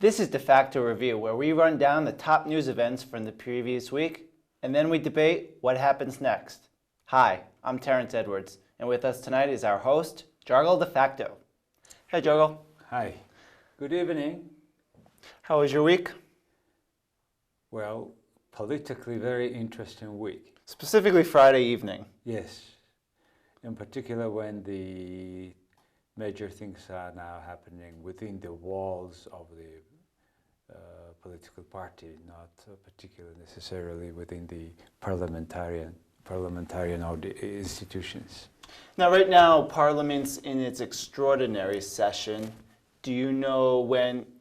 This is Defacto Review, where we run down the top news events from the previous week, and then we debate what happens next. Hi, I'm Terrence Edwards, and with us tonight is our host, Jargal Defacto. Hey, Jargal. Hi. Good evening. How was your week? Well, politically very interesting week. Specifically Friday evening. Yes. In particular when the major things are now happening within the walls of the political party, not particularly necessarily within the parliamentarian or the institutions. Now, right now, Parliament's in its extraordinary session. Do you know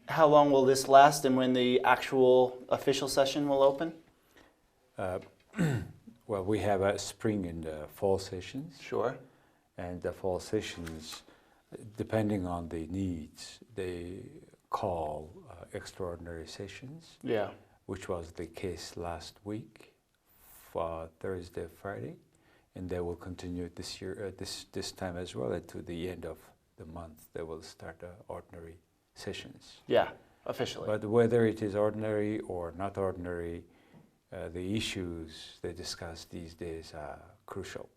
how long will this last and when the actual official session will open? Well, we have a spring and fall sessions. Sure. And the fall sessions, depending on the needs, they call extraordinary sessions. Yeah. Which was the case last week for Thursday, Friday, and they will continue this year, this time as well. And to the end of the month, they will start ordinary sessions. Yeah, officially. But whether it is ordinary or not ordinary, the issues they discuss these days are crucial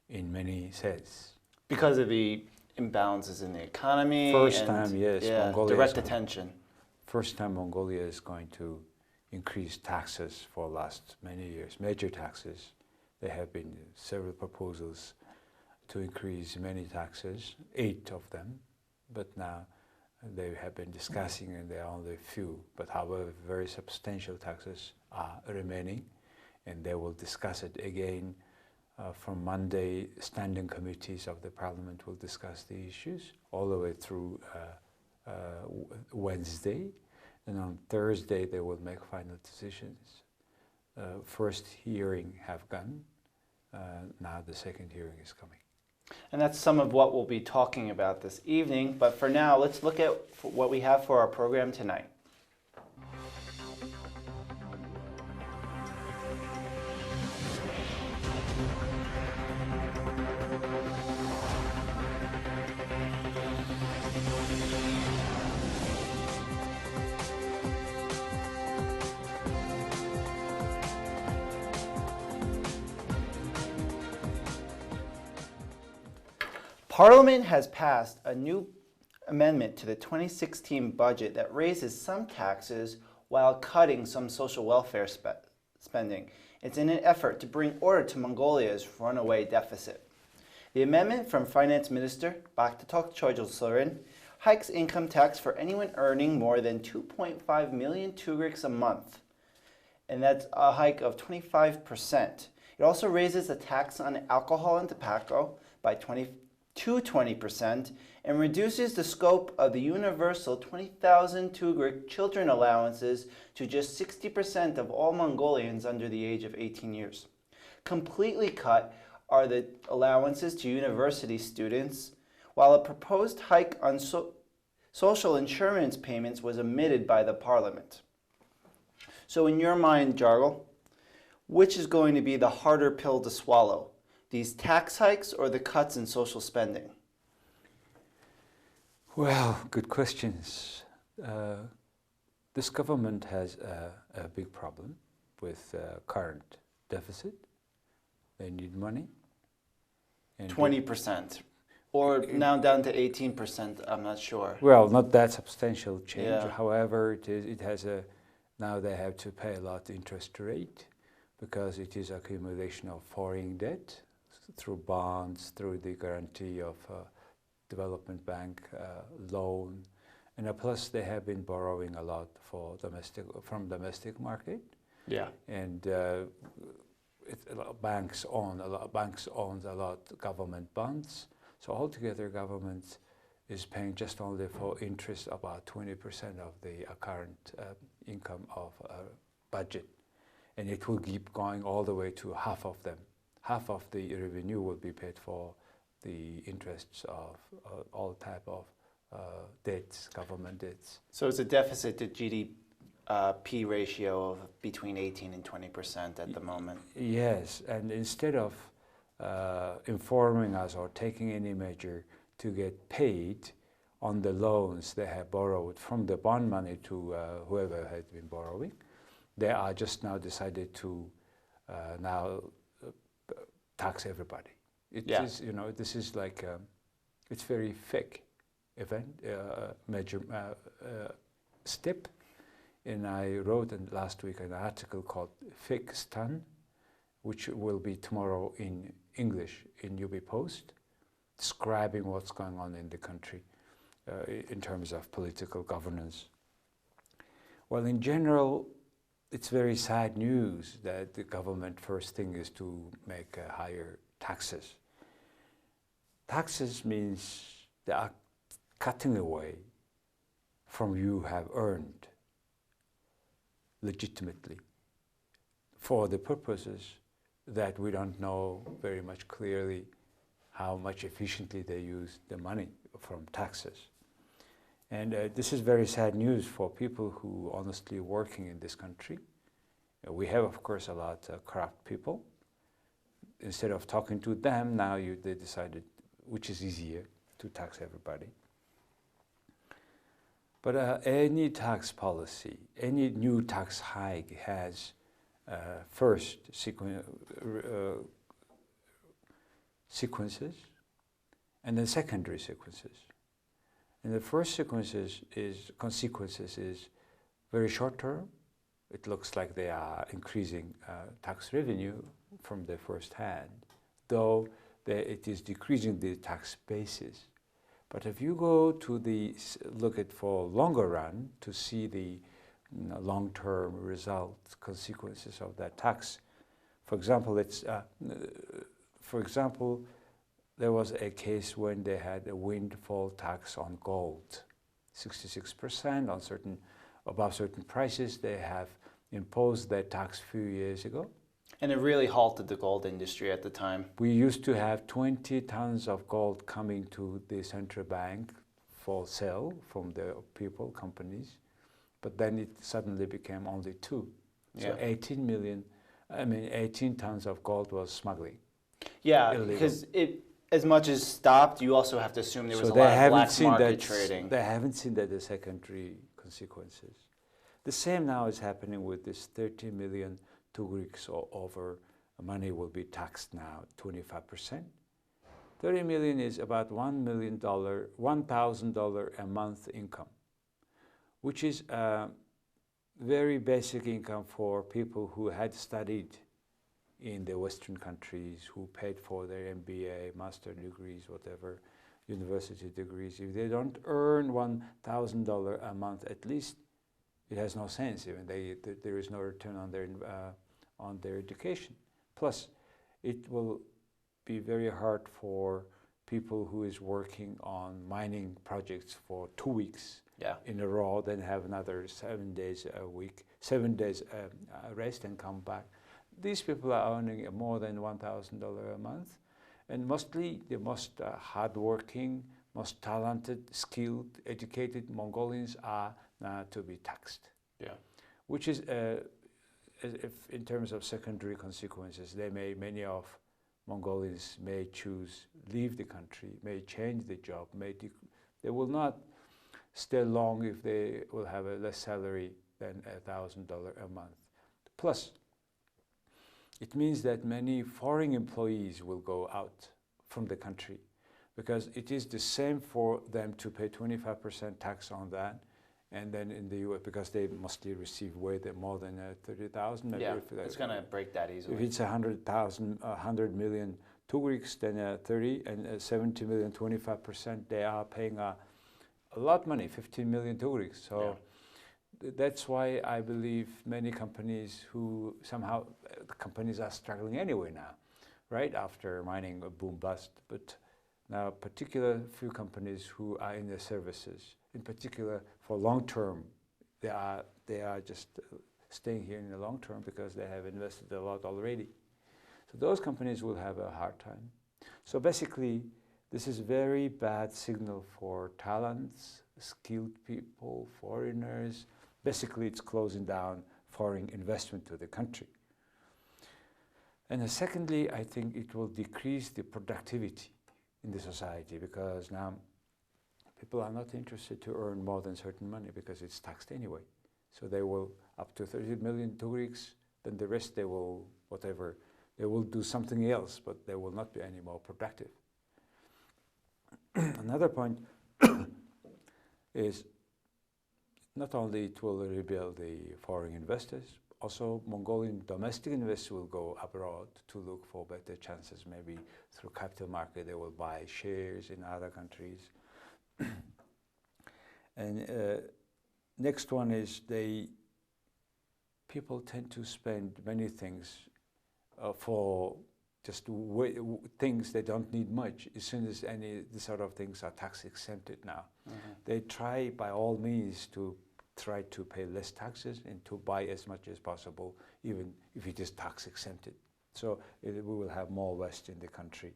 in many sense. Because of the imbalances in the economy. First time, yes. Yeah, direct attention. First time Mongolia is going to increase taxes for last many years, major taxes. There have been several proposals to increase many taxes, 8 of them, but now they have been discussing and there are only a few. But however, very substantial taxes are remaining, and they will discuss it again. From Monday, standing committees of the parliament will discuss the issues all the way through Wednesday, and on Thursday they will make final decisions. First hearing have gone, now the second hearing is coming. And that's some of what we'll be talking about this evening, but for now, let's look at what we have for our program tonight. Parliament has passed a new amendment to the 2016 budget that raises some taxes while cutting some social welfare spending. It's in an effort to bring order to Mongolia's runaway deficit. The amendment from Finance Minister Defacto Chojulsorin hikes income tax for anyone earning more than 2.5 million tugriks a month, and that's a hike of 25%. It also raises the tax on alcohol and tobacco by 20% and reduces the scope of the universal 20,000 tugrik children allowances to just 60% of all Mongolians under the age of 18 years. Completely cut are the allowances to university students, while a proposed hike on social insurance payments was omitted by the parliament. So in your mind, Jargal, which is going to be the harder pill to swallow? These tax hikes or the cuts in social spending? Well, good questions. This government has a big problem with current deficit. They need money. 20%, or now down to 18%, I'm not sure. Well, not that substantial change. Yeah. However, now they have to pay a lot interest rate because it is accumulation of foreign debt through bonds, through the guarantee of development bank loan, and plus they have been borrowing a lot from domestic market. Yeah. And banks own a lot government bonds. So altogether, government is paying just only for interest about 20% of the current income of budget, and it will keep going all the way to half of them. Half of the revenue will be paid for the interests of all type of debts, government debts. So it's a deficit to GDP ratio of between 18 and 20% at the moment. Yes, and instead of informing us or taking any measure to get paid on the loans they have borrowed from the bond money to whoever had been borrowing. They are just now decided to now tax everybody. It is, you know, this is like it's very fake event, major step. And I wrote last week an article called "Fake Stun," which will be tomorrow in English in UB Post, describing what's going on in the country in terms of political governance. Well, in general, it's very sad news that the government first thing is to make higher taxes. Taxes means they are cutting away from you have earned legitimately for the purposes that we don't know very much clearly how much efficiently they use the money from taxes. And this is very sad news for people who honestly working in this country. We have, of course, a lot of corrupt people. Instead of talking to them, now they decided which is easier, to tax everybody. But any tax policy, any new tax hike has first sequences and then secondary sequences. And the first consequences is very short term. It looks like they are increasing tax revenue from the first hand, though it is decreasing the tax basis. But if you go to look at for longer run to see the long-term results, consequences of that tax, for example, there was a case when they had a windfall tax on gold, 66% on above certain prices. They have imposed that tax a few years ago. And it really halted the gold industry at the time. We used to have 20 tons of gold coming to the central bank for sale from the people, companies, but then it suddenly became only 2. So 18 tons of gold was smuggling. Yeah, illegal. Because as much as stopped, you also have to assume there was a lot of black market trading. They haven't seen that the secondary consequences. The same now is happening with this 30 million Tugriks over money will be taxed now, 25%. 30 million is about $1,000 a month income, which is very basic income for people who had studied in the Western countries, who paid for their MBA, master degrees, whatever, university degrees. If they don't earn $1,000 a month at least, it has no sense. Even there is no return on their education. Plus, it will be very hard for people who is working on mining projects for 2 weeks in a row, then have another 7 days a week, 7 days rest and come back. These people are earning more than $1,000 a month, and mostly the most hardworking, most talented, skilled, educated Mongolians are now to be taxed. Which is, if in terms of secondary consequences, many of Mongolians may choose leave the country, may change the job, they will not stay long if they will have a less salary than $1,000 a month. Plus, it means that many foreign employees will go out from the country because it is the same for them to pay 25% tax on that, and then in the U.S. because they mostly receive way more than 30,000. Yeah, it's going to break that easily. If it's 100 million Tugriks, then 30 and 70 million, 25%, they are paying a lot of money, 15 million Tugriks. So that's why I believe many companies who somehow, companies are struggling anyway now, right after mining a boom bust. But now particular few companies who are in the services, in particular for long term, they are just staying here in the long term because they have invested a lot already. So those companies will have a hard time. So basically, this is very bad signal for talents, skilled people, foreigners. Basically, it's closing down foreign investment to the country. And secondly, I think it will decrease the productivity in the society because now people are not interested to earn more than certain money because it's taxed anyway. So they will up to 30 million 2 weeks, then the rest they will, whatever, they will do something else, but they will not be any more productive. Another point is not only it will rebuild the foreign investors, also Mongolian domestic investors will go abroad to look for better chances. Maybe through capital market they will buy shares in other countries. And next one is people tend to spend many things for just things they don't need much. As soon as these sort of things are tax exempted now, they try by all means to try to pay less taxes and to buy as much as possible, even if it is tax exempted. So we will have more West in the country.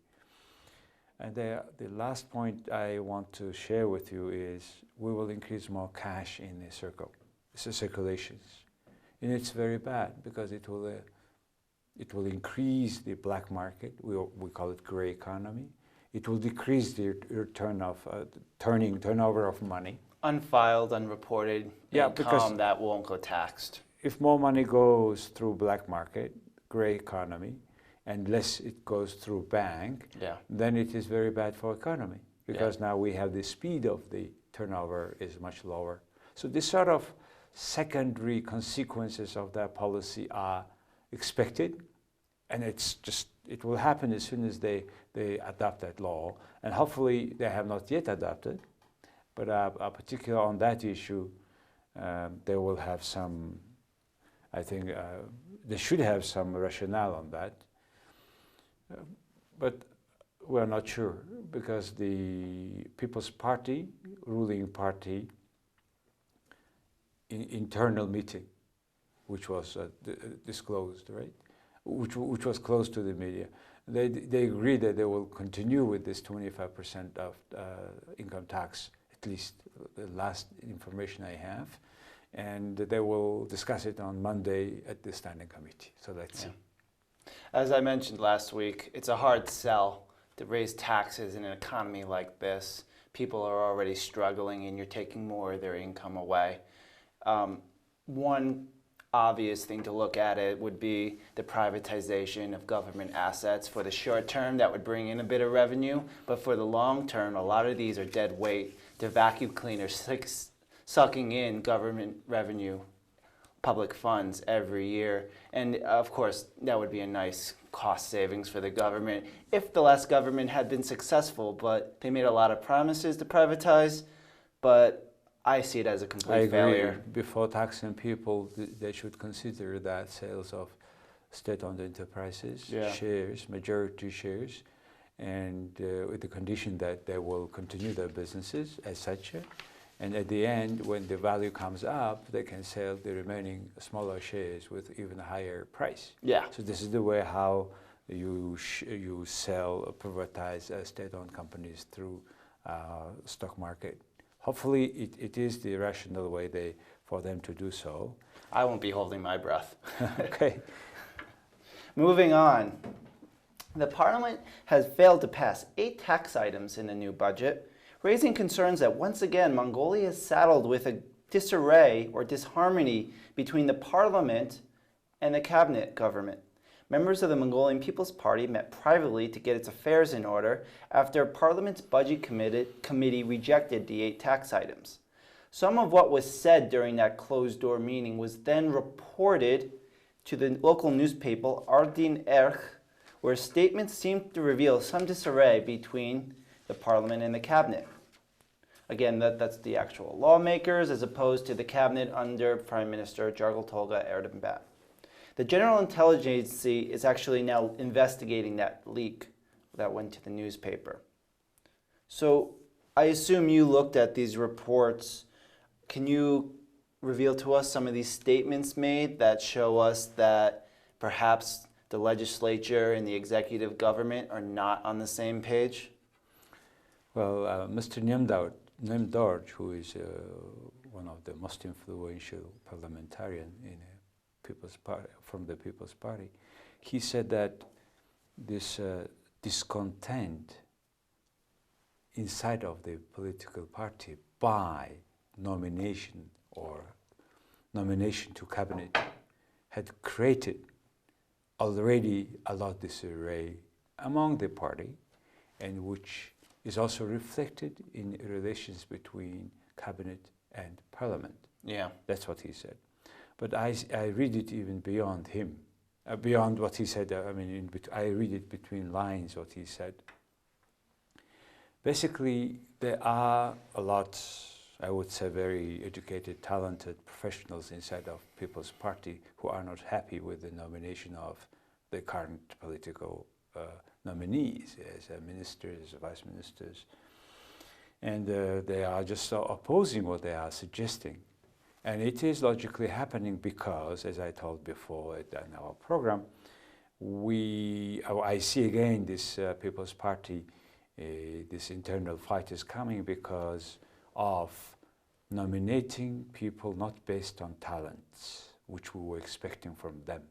And the last point I want to share with you is we will increase more cash in the circulations. And it's very bad because it will increase the black market. We call it gray economy. It will decrease the turnover of money. Unfiled, unreported income that won't go taxed. If more money goes through black market, gray economy, and less it goes through bank, then it is very bad for economy because now we have the speed of the turnover is much lower. So this sort of secondary consequences of that policy are expected, and it will happen as soon as they adopt that law, and hopefully they have not yet adopted, but particularly on that issue, they will have some, I think they should have some rationale on that. But we're not sure because the People's Party, ruling party, internal meeting, which was disclosed, right? Which was close to the media. They agreed that they will continue with this 25% of income tax, at least the last information I have, and they will discuss it on Monday at the standing committee. So let's see. As I mentioned last week, it's a hard sell to raise taxes in an economy like this. People are already struggling and you're taking more of their income away. One obvious thing to look at it would be the privatization of government assets. For the short term, that would bring in a bit of revenue, but for the long term, a lot of these are dead weight. The vacuum cleaners sucking in government revenue, public funds every year. And of course, that would be a nice cost savings for the government if the last government had been successful, but they made a lot of promises to privatize, but I see it as a complete failure. Before taxing people, they should consider that sales of state-owned enterprises, shares, majority shares, and with the condition that they will continue their businesses as such. And at the end, when the value comes up, they can sell the remaining smaller shares with even a higher price. So this is the way how you sell, privatize state-owned companies through stock market. Hopefully, it is the rational way for them to do so. I won't be holding my breath. Okay. Moving on. The Parliament has failed to pass 8 tax items in the new budget, raising concerns that once again Mongolia is saddled with a disarray or disharmony between the Parliament and the cabinet government. Members of the Mongolian People's Party met privately to get its affairs in order after Parliament's Budget Committee rejected the 8 tax items. Some of what was said during that closed-door meeting was then reported to the local newspaper Ardin Erch, where statements seemed to reveal some disarray between the Parliament and the cabinet. Again, that's the actual lawmakers as opposed to the cabinet under Prime Minister Jargal-Tolga Erdogan. The General Intelligence Agency is actually now investigating that leak that went to the newspaper. So I assume you looked at these reports. Can you reveal to us some of these statements made that show us that perhaps the legislature and the executive government are not on the same page? Well, Mr. Nemdorj, who is one of the most influential parliamentarian in People's Party, from the People's Party, he said that this discontent inside of the political party by nomination or nomination to cabinet had created already a lot of disarray among the party, and which is also reflected in relations between cabinet and parliament. Yeah. That's what he said. But I read it even beyond him, beyond what he said. I read it between lines, what he said. Basically, there are a lot, I would say, very educated, talented professionals inside of People's Party who are not happy with the nomination of the current political nominees as ministers, vice ministers. And they are just opposing what they are suggesting. And it is logically happening because, as I told before in our program, I see again this People's Party, this internal fight is coming because of nominating people not based on talents, which we were expecting from them.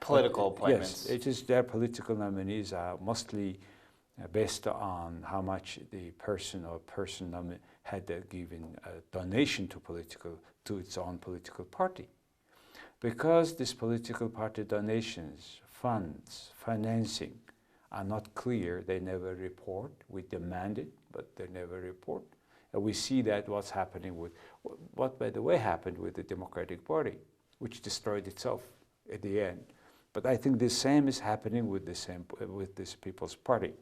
Political appointments. Yes, it is their political nominees are mostly based on how much the person had given a donation to its own political party. Because this political party donations, funds, financing are not clear, they never report. We demand it, but they never report. And we see that what's happening with, what by the way happened with the Democratic Party, which destroyed itself at the end. But I think the same is happening with this People's Party.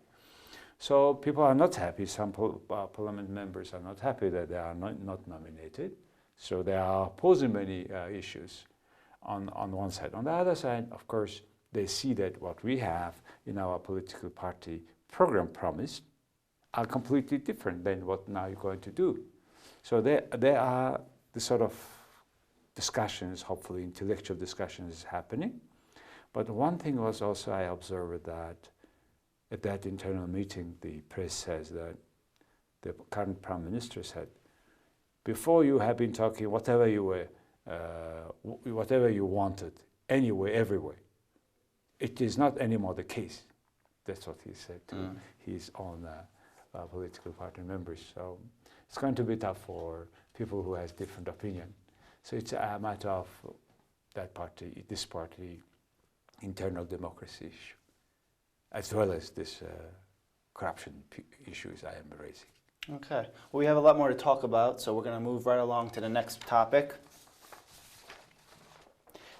So people are not happy. Some parliament members are not happy that they are not nominated. So they are opposing many issues on one side. On the other side, of course, they see that what we have in our political party program promised are completely different than what now you're going to do. So there are the sort of discussions, hopefully intellectual discussions happening. But one thing was also I observed that at that internal meeting, the press says that the current Prime Minister said, before you have been talking whatever you wanted, anyway, everywhere. It is not anymore the case. That's what he said to his own political party members. So it's going to be tough for people who has different opinion. So it's a matter of this party, internal democracy issue, as well as this corruption issues I am raising. Okay. Well, we have a lot more to talk about, so we're going to move right along to the next topic.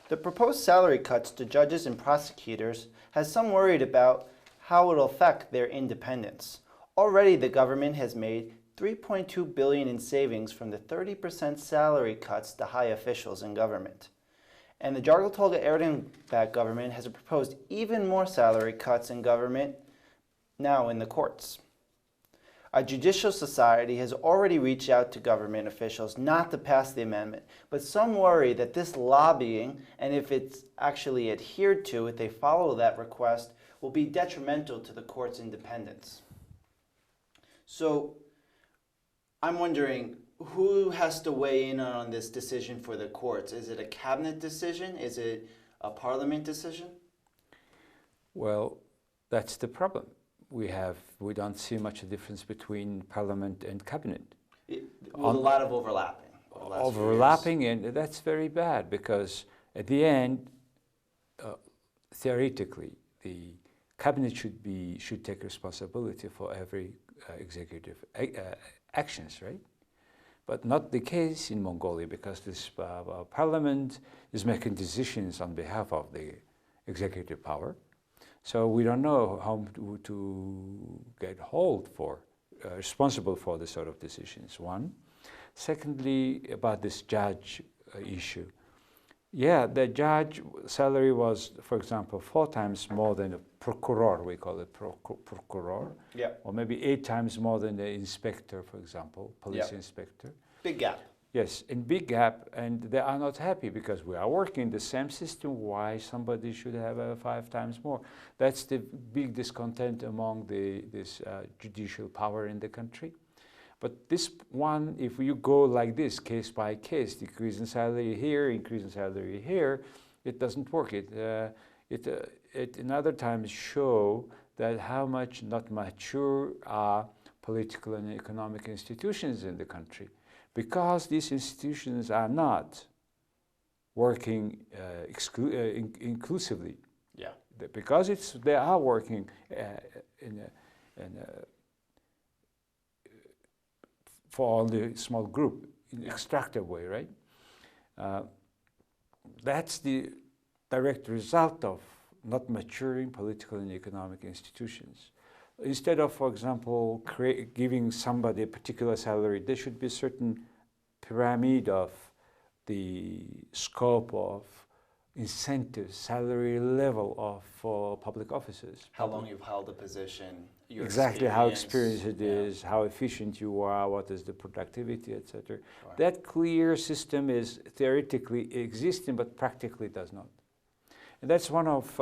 The proposed salary cuts to judges and prosecutors has some worried about how it will affect their independence. Already, the government has made $3.2 billion in savings from the 30% salary cuts to high officials in government. And the Jargal-Tolga Erdogan-backed government has proposed even more salary cuts in government now in the courts. A judicial society has already reached out to government officials not to pass the amendment, but some worry that this lobbying, and if it's actually adhered to, if they follow that request, will be detrimental to the court's independence. So I'm wondering, who has to weigh in on this decision for the courts? Is it a cabinet decision? Is it a parliament decision? Well, that's the problem. We don't see much difference between parliament and cabinet. With a lot of overlapping. Overlapping, and that's very bad because at the end, theoretically, the cabinet should take responsibility for every executive actions, right? But not the case in Mongolia because this parliament is making decisions on behalf of the executive power. So we don't know how to get responsible for this sort of decisions, one. Secondly, about this judge issue. Yeah, the judge salary was, for example, 4 times more than a procureur, we call it procureur. Yeah. Or maybe 8 times more than the inspector, for example, police inspector. Big gap. Yes, and big gap, and they are not happy because we are working the same system. Why somebody should have 5 times more? That's the big discontent among this judicial power in the country. But this one, if you go like this, case by case, decrease in salary here, increase in salary here, it doesn't work. It in other times show that how much not mature are political and economic institutions in the country, because these institutions are not working inclusively. Yeah. Because they are working for only a small group in extractive way, right? That's the direct result of not maturing political and economic institutions. Instead of, for example, giving somebody a particular salary, there should be a certain pyramid of the scope of incentives, salary level of public officers. How long you've held a position, your exactly how experience experienced it is, how efficient you are, what is the productivity, etc. Sure. That clear system is theoretically existing, but practically does not. And that's one of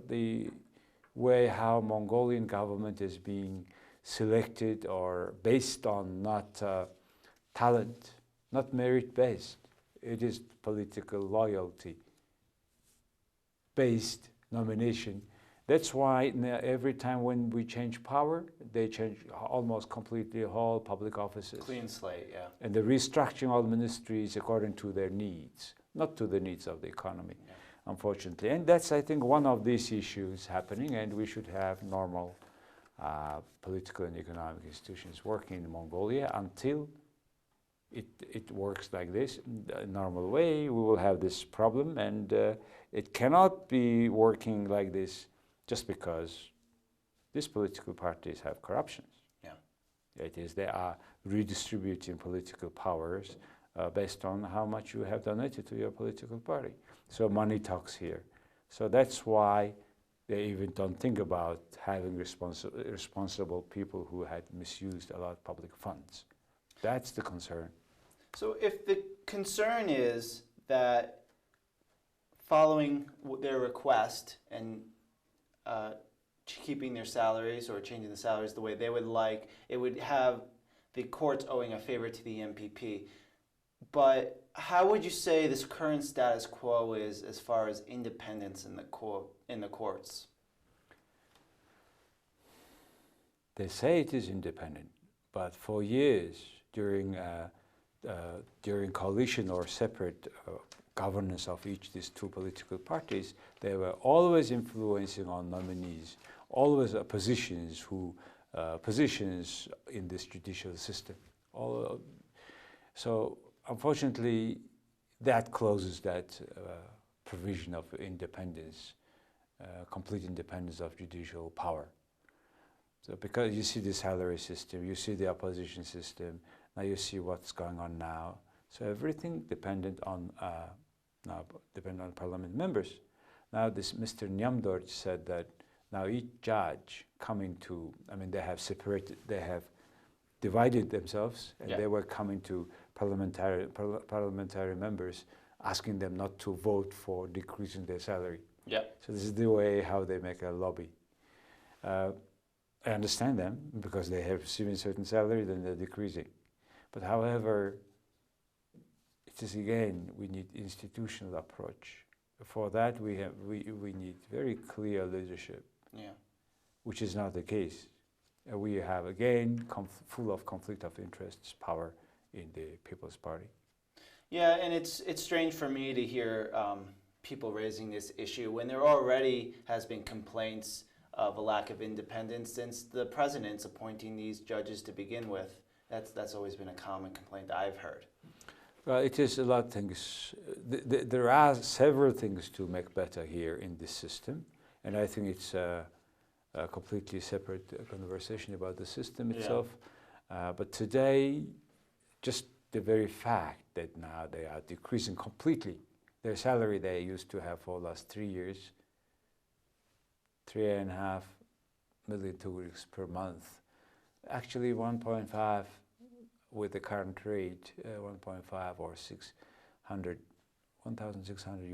the way how Mongolian government is being selected, or based on not talent, not merit-based. It is political loyalty based nomination. That's why every time when we change power, they change almost completely all public offices. Clean slate, yeah. And they're restructuring all ministries according to their needs, not to the needs of the economy, unfortunately. And that's, I think, one of these issues happening, and we should have normal political and economic institutions working in Mongolia until it works like this, a normal way. We will have this problem, and it cannot be working like this just because these political parties have corruptions. Yeah. It is they are redistributing political powers based on how much you have donated to your political party. So money talks here. So that's why they even don't think about having responsible people who had misused a lot of public funds. That's the concern. So if the concern is that following their request and keeping their salaries or changing the salaries the way they would like, it would have the courts owing a favor to the MPP. But how would you say this current status quo is as far as independence in the courts? They say it is independent, but for years during coalition or separate governance of these two political parties, they were always influencing on nominees, always positions in this judicial system. So unfortunately, that closes that provision of independence, complete independence of judicial power. So because you see the salary system, you see the opposition system, now you see what's going on now. So everything dependent on parliament members. Now this Mr. Nyamdorj said that now each judge coming to, they have separated, they have divided themselves, and they were coming to parliamentary members, asking them not to vote for decreasing their salary. Yeah. So this is the way how they make a lobby. I understand them, because they have receiving certain salary, then they're decreasing. But however, it is again, we need institutional approach. For that, we need very clear leadership, which is not the case. We have again full of conflict of interests, power in the People's Party. Yeah, and it's strange for me to hear people raising this issue when there already has been complaints of a lack of independence since the president's appointing these judges to begin with. That's always been a common complaint that I've heard. Well, it is a lot of things. There are several things to make better here in this system, and I think it's a completely separate conversation about the system itself. But today, just the very fact that now they are decreasing completely their salary they used to have for the last 3 years, 3.5 million Turks per month. Actually 1.5 with the current rate, 1.5 or 1,600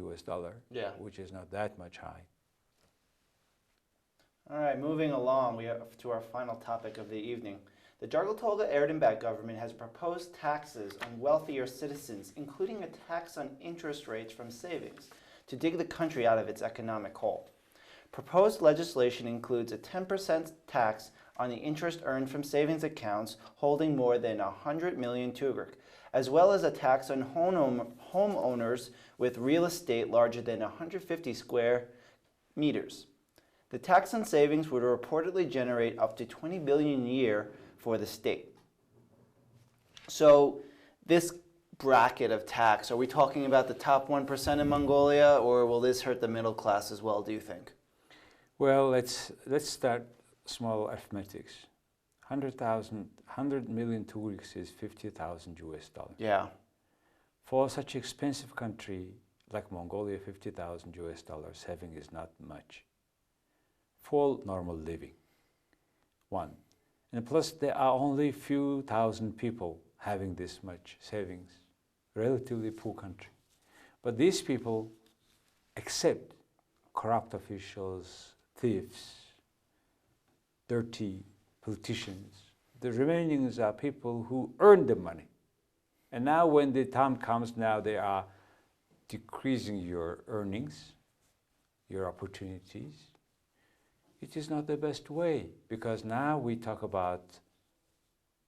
US dollar, which is not that much high. All right, moving along, we have to our final topic of the evening. The Jargeltolga Erdenbach government has proposed taxes on wealthier citizens, including a tax on interest rates from savings, to dig the country out of its economic hole. Proposed legislation includes a 10% tax on the interest earned from savings accounts holding more than 100 million tugrik, as well as a tax on homeowners with real estate larger than 150 square meters. The tax on savings would reportedly generate up to 20 billion a year for the state. So this bracket of tax, are we talking about the top 1% in Mongolia, or will this hurt the middle class as well, do you think? Well, let's start small arithmetics. 100 million tugriks is $50,000. Yeah. For such an expensive country like Mongolia, $50,000 saving is not much for normal living. One. And plus, there are only few thousand people having this much savings. Relatively poor country. But these people accept corrupt officials, thieves, dirty politicians. The remainings are people who earn the money. And now when the time comes, now they are decreasing your earnings, your opportunities. It is not the best way, because now we talk about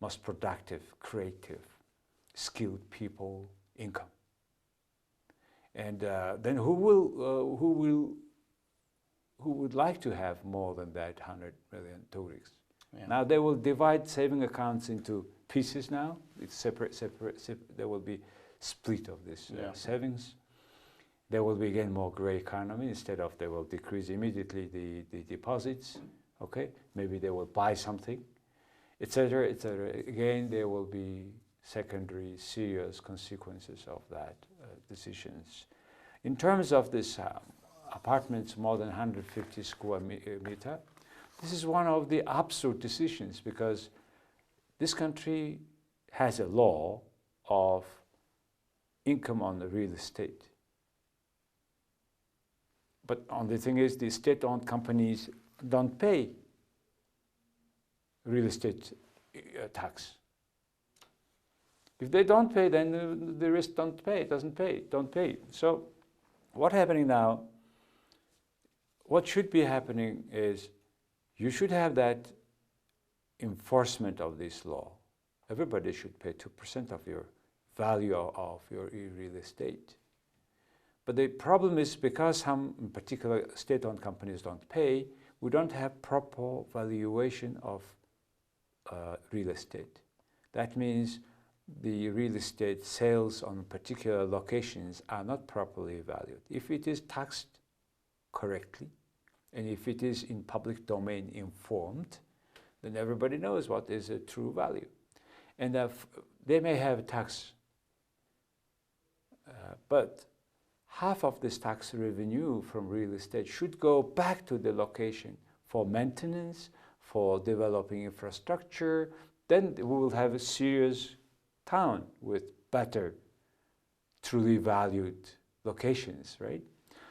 most productive, creative, skilled people, income. And then who would like to have more than that 100 million tugriks? Yeah. Now they will divide saving accounts into pieces now. It's separate. There will be split of this savings. There will be again more gray economy. Instead of they will decrease immediately the deposits. Okay, maybe they will buy something, etc., etc. Again, there will be secondary serious consequences of that decisions. In terms of this apartments more than 150 square meter, this is one of the absurd decisions, because this country has a law of income on the real estate. But the thing is, the state-owned companies don't pay real estate tax. If they don't pay, then the rest don't pay. So what's happening now, what should be happening is you should have that enforcement of this law. Everybody should pay 2% of your value of your real estate. But the problem is, because some in particular state-owned companies don't pay, we don't have proper valuation of real estate. That means the real estate sales on particular locations are not properly valued. If it is taxed correctly, and if it is in public domain informed, then everybody knows what is a true value. And they may have a tax, but half of this tax revenue from real estate should go back to the location for maintenance, for developing infrastructure. Then we will have a serious town with better, truly valued locations, right?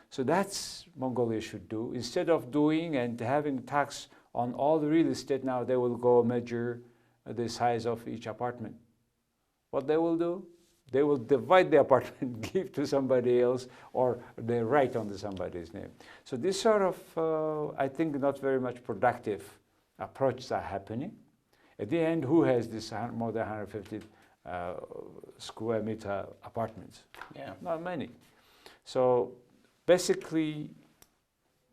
So that's Mongolia should do. Instead of doing and having tax on all the real estate, now they will go measure the size of each apartment. What they will do? They will divide the apartment, give to somebody else, or they write on somebody's name. So this sort of, I think, not very much productive approaches are happening. At the end, who has this more than 150 square meter apartments? Yeah. Not many. So basically,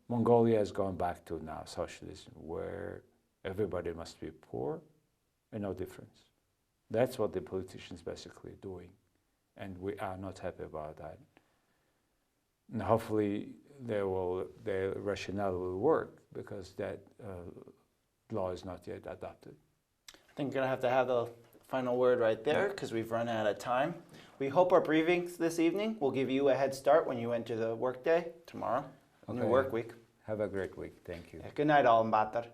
Mongolia has gone back to now socialism, where everybody must be poor and no difference. That's what the politicians basically doing, and we are not happy about that. And hopefully, their rationale will work, because that law is not yet adopted. I think you're going to have the final word right there, because we've run out of time. We hope our briefings this evening will give you a head start when you enter the workday tomorrow, new work week. Have a great week. Thank you. Good night, all, Mbatar.